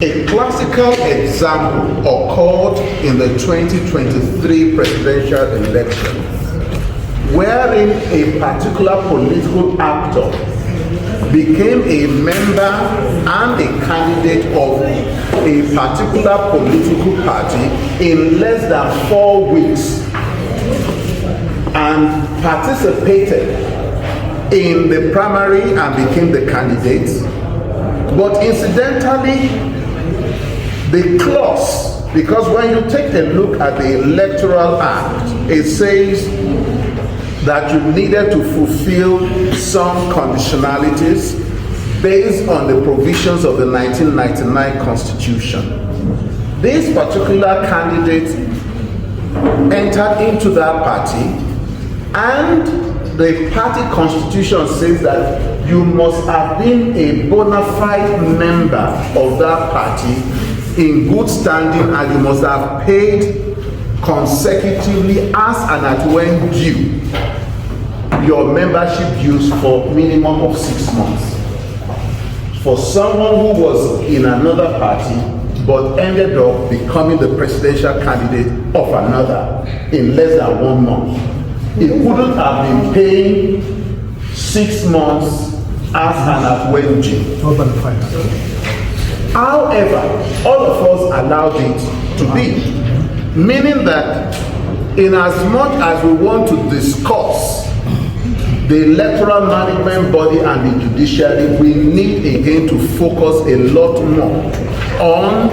A classical example occurred in the 2023 presidential election, wherein a particular political actor became a member and a candidate of a particular political party in less than 4 weeks and participated in the primary and became the candidate. But incidentally, the clause, because when you take a look at the Electoral Act, it says that you needed to fulfill some conditionalities based on the provisions of the 1999 Constitution. This particular candidate entered into that party, and the party constitution says that you must have been a bona fide member of that party in good standing, and you must have paid consecutively as and at when due your membership dues for minimum of 6 months. For someone who was in another party but ended up becoming the presidential candidate of another in less than 1 month, he wouldn't have been paying 6 months as and at when due. However, all of us allowed it to be, meaning that in as much as we want to discuss the electoral management body and the judiciary, we need again to focus a lot more on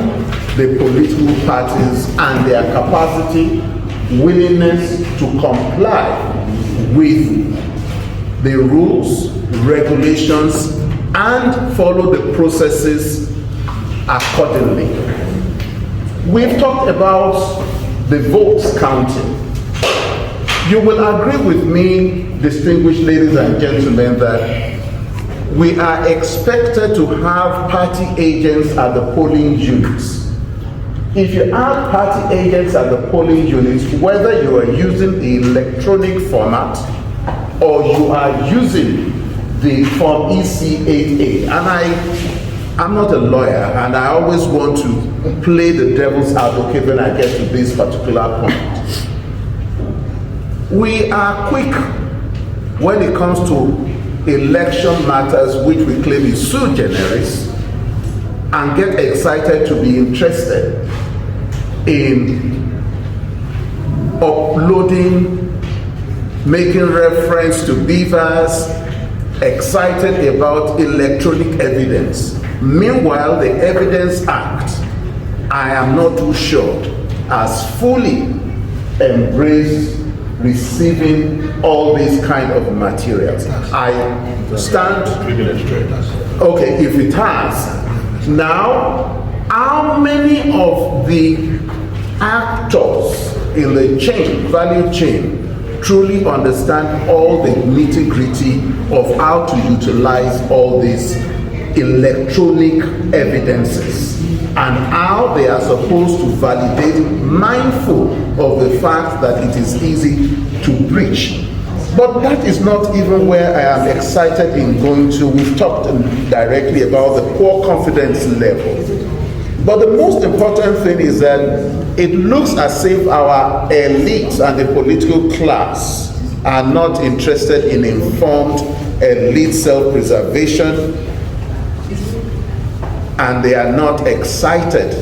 the political parties and their capacity, willingness to comply with the rules, regulations, and follow the processes accordingly. We've talked about the votes counting. You will agree with me, distinguished ladies and gentlemen, that we are expected to have party agents at the polling units. If you have party agents at the polling units, whether you are using the electronic format or you are using the form EC8A, and I'm not a lawyer, and I always want to play the devil's advocate when I get to this particular point. We are quick when it comes to election matters which we claim is sui generis, and get excited to be interested in uploading, making reference to beavers, excited about electronic evidence. Meanwhile, the Evidence Act, I am not too sure, has fully embraced receiving all these kind of materials. I stand, okay, if it has, now, how many of the actors in the chain, value chain, truly understand all the nitty-gritty of how to utilize all these electronic evidences and how they are supposed to validate, mindful of the fact that it is easy to breach? But that is not even where I am excited in going to. We've talked directly about the poor confidence level. But the most important thing is that it looks as if our elites and the political class are not interested in informed elite self-preservation, and they are not excited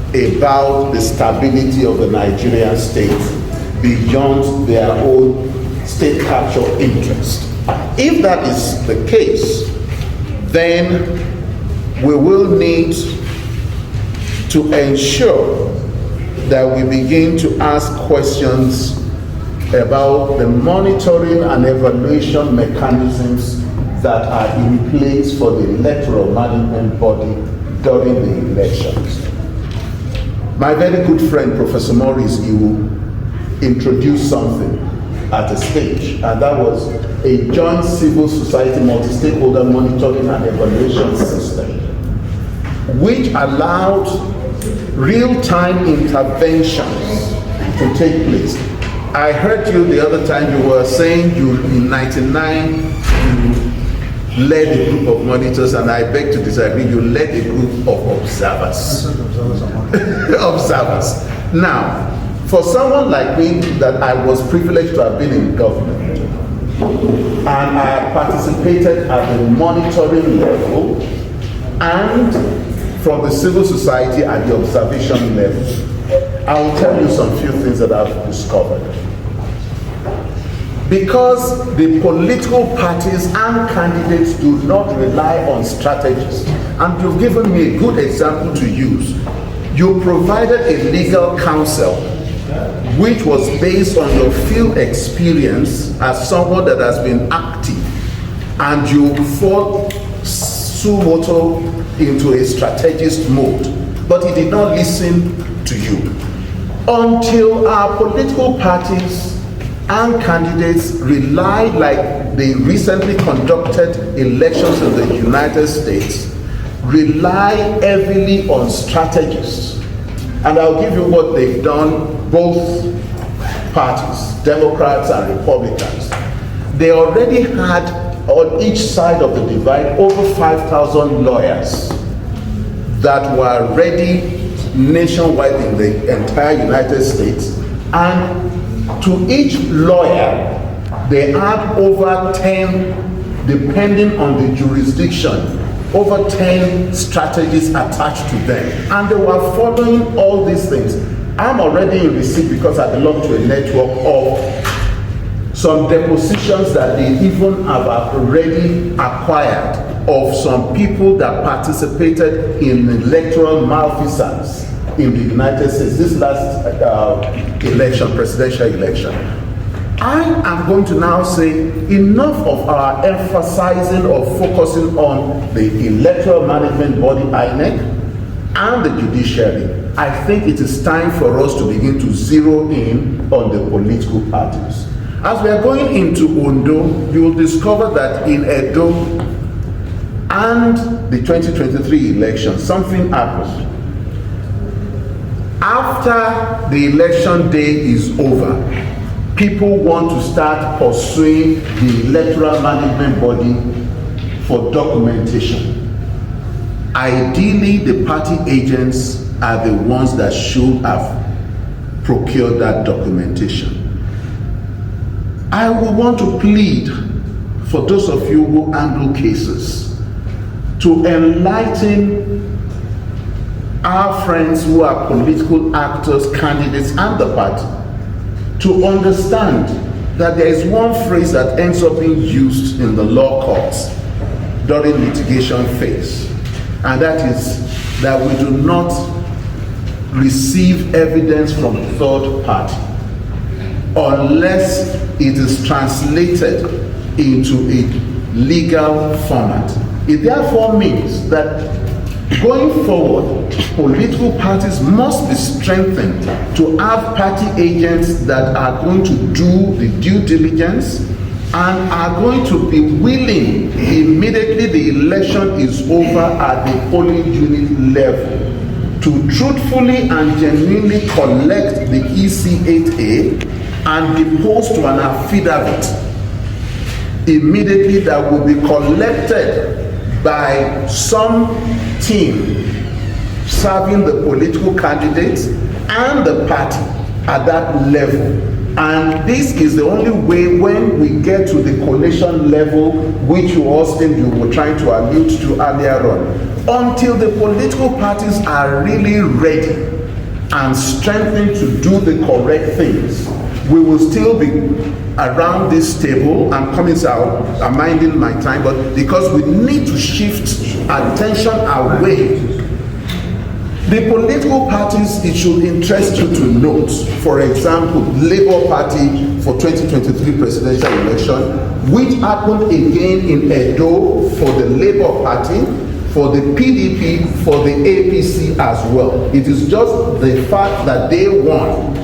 about the stability of the Nigerian state beyond their own state capture interest. If that is the case, then we will need to ensure that we begin to ask questions about the monitoring and evaluation mechanisms that are in place for the electoral management body during the elections. My very good friend, Professor Maurice Iwu, introduced something at a stage, and that was a joint civil society multi-stakeholder monitoring and evaluation system, which allowed real-time interventions to take place. I heard you the other time, you were saying you in 99, you led a group of monitors, and I beg to disagree, you led a group of observers. Observers. Now, for someone like me, that I was privileged to have been in government, and I participated at the monitoring level and from the civil society at the observation level, I will tell you some few things that I've discovered. Because the political parties and candidates do not rely on strategies, and you've given me a good example to use. You provided a legal counsel which was based on your field experience as someone that has been active, and you fall suo moto into a strategist mode, but he did not listen to you until our political parties and candidates rely, like the recently conducted elections in the United States, rely heavily on strategists. And I'll give you what they've done, both parties, Democrats and Republicans. They already had on each side of the divide over 5,000 lawyers that were ready nationwide in the entire United States, and to each lawyer they had over 10, depending on the jurisdiction, over 10 strategies attached to them, and they were following all these things. I'm already in receipt, because I belong to a network, of some depositions that they even have already acquired of some people that participated in electoral malfeasance in the United States, this last election, presidential election. I am going to now say enough of our emphasizing or focusing on the electoral management body, INEC, and the judiciary. I think it is time for us to begin to zero in on the political parties. As we are going into Ondo, you will discover that in Edo and the 2023 election, something happened. After the election day is over, people want to start pursuing the electoral management body for documentation. Ideally, the party agents are the ones that should have procured that documentation. I will want to plead for those of you who handle cases to enlighten our friends who are political actors, candidates, and the party, to understand that there is one phrase that ends up being used in the law courts during litigation phase, and that is that we do not receive evidence from third party unless it is translated into a legal format. It therefore means that going forward, political parties must be strengthened to have party agents that are going to do the due diligence and are going to be willing, immediately the election is over at the polling unit level, to truthfully and genuinely collect the EC8A and depose to an affidavit immediately that will be collected by some team serving the political candidates and the party at that level. And this is the only way, when we get to the coalition level, which you were trying to allude to earlier on, until the political parties are really ready and strengthened to do the correct things, we will still be around this table. I'm coming out, I'm minding my time, but because we need to shift attention away. The political parties, it should interest you to note, for example, Labour Party for 2023 presidential election, which happened again in Edo for the Labour Party, for the PDP, for the APC as well. It is just the fact that they won